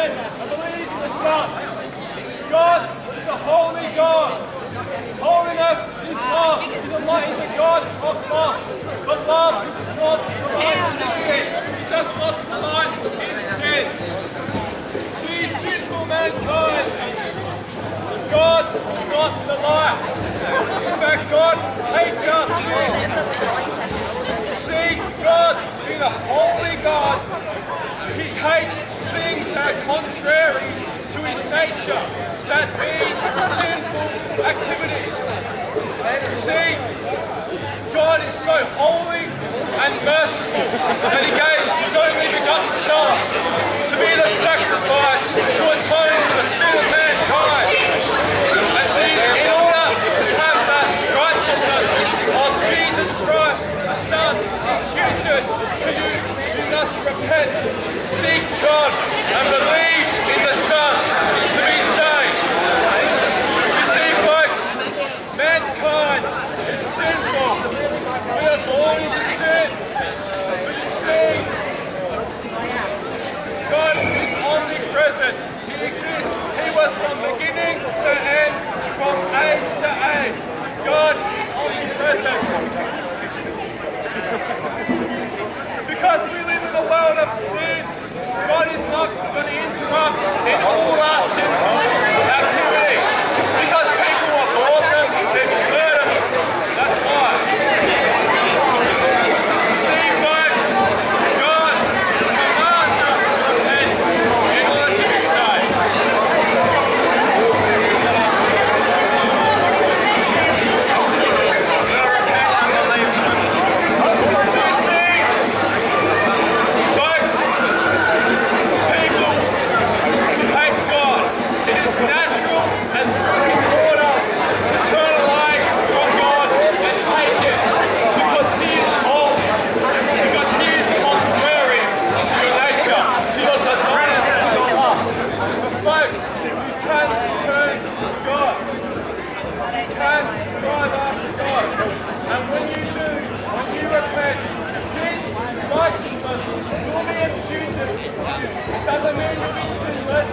sin and believe in the Son. God is a holy God. Holiness is love. He's a God of love. But love is not delight in sin. He does not delight in sin. See sinful mankind. God does not delight. In fact, God hates us. See, God being a holy God, He hates things that are contrary to His nature, that be sinful activities. You see, God is so holy and merciful that He gave His only begotten Son to be the sacrifice to atone for the sin of mankind. And see, in order to have that righteousness of Jesus Christ, the Son, imputed to you, you must repent, seek God, and believe in the Son to be saved. You see, folks, mankind is sinful. We are born into sin. But you see, God is omnipresent. He exists. He was from beginning to end, from age to age. God is omnipresent. Because we live in a world of sin, God is not going to interrupt in all our sinful activities. Because people are broken, they're murderers. That's why. See, folks, God commands us to repent in order to be saved. Doesn't mean you'll be sinless.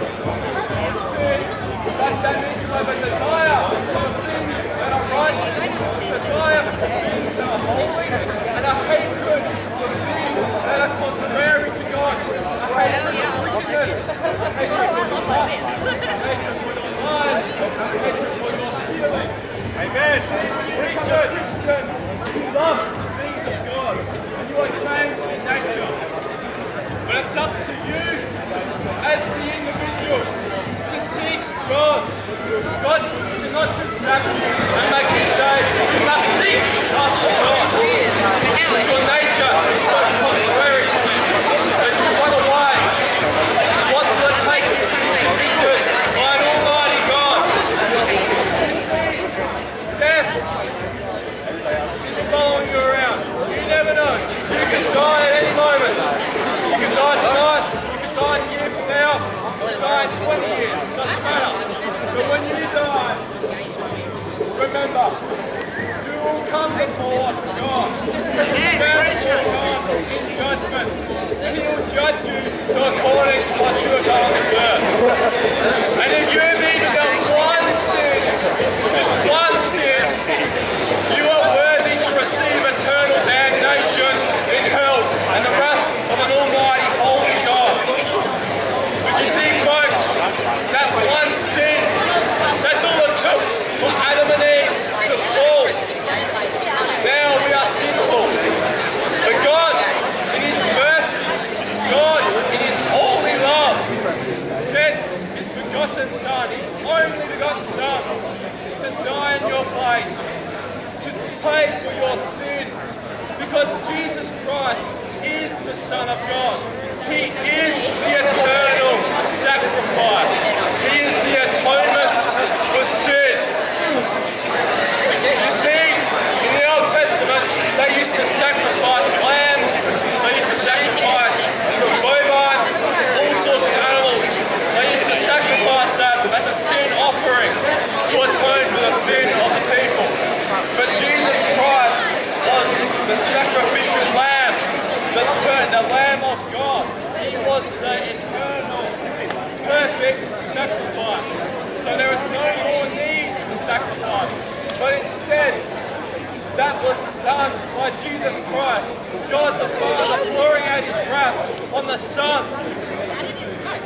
That means you have a desire for the things that are righteous, a desire for the things that are holy, and a hatred for the things that are contrary to God. A hatred for wickedness, a hatred for your lust, a hatred for your lies, a hatred for your stealing. Amen. See, when you become a Christian, you love the things of God, and you are changed in nature. But it's up to you as the individual to seek God. God cannot just save you and make you saved. You must seek after God. But your nature is so contrary to Him that you run away. What will it take to be good by an almighty God? Death is following you around. You never know. You can die at any moment. You can die tonight, you can die a year from now, you can die in 20 years, it doesn't matter. But when you die, remember, you will come before God. You will stand before God in judgment. And He will judge you according to what you have done on this earth. And if you have even done one sin, just one sin, you are worthy to receive eternal damnation in hell and the wrath of an almighty holy God. But you see, folks, that one sin, that's all it took for Adam and Eve to fall. Now we are sinful. But God, in His mercy, God, in His holy love, sent His begotten Son, His only begotten Son, to die in your place, to pay for your sin. Because Jesus Christ is the Son of God. He is the eternal sacrifice. He is the atonement for sin. You see, in the Old Testament, they used to sacrifice lambs, they used to sacrifice bovine, all sorts of animals. They used to sacrifice that as a sin offering. sacrifice. So there is no more need to sacrifice. But instead, that was done by Jesus Christ. God the Father pouring out his wrath on the Son,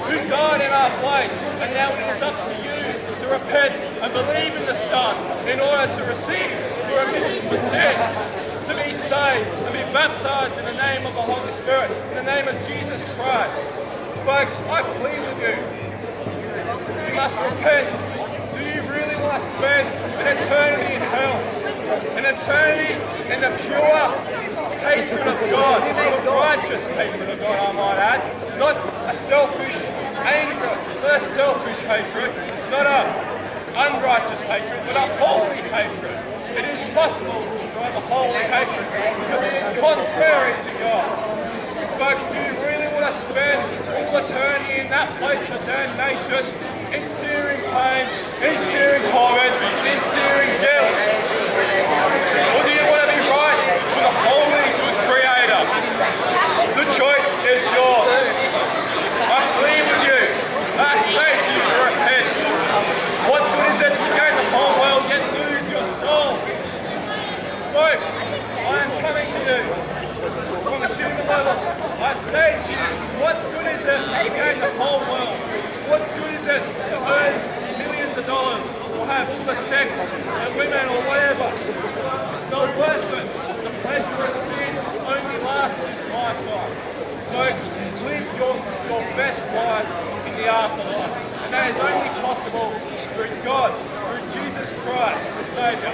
who died in our place. And now it is up to you to repent and believe in the Son in order to receive the remission for sin, to be saved and be baptized in the name of the Holy Spirit, in the name of Jesus Christ. Folks, I plead with you. You must repent. Do you really want to spend an eternity in hell? An eternity in the pure hatred of God, the righteous hatred of God, I might add. Not a selfish anger, not a selfish hatred, not a unrighteous hatred, but a holy hatred. It is possible to have a holy hatred because it is contrary to God. Folks, do you really want to spend all eternity in that place of damnation, in searing pain, in searing torment, in searing guilt? Or do you want to be right with a holy, good Creator? The choice is yours. I plead with you. I say to you to repent. What good is it to gain the whole world yet lose your soul? Folks, I am coming to you from a human level. I say to you, what good is it to gain the whole world? What good is it to earn millions of dollars or have all the sex and women or whatever? It's not worth it. The pleasure of sin only lasts this lifetime. Folks, live your best life in the afterlife. And that is only possible through God, through Jesus Christ, the Saviour.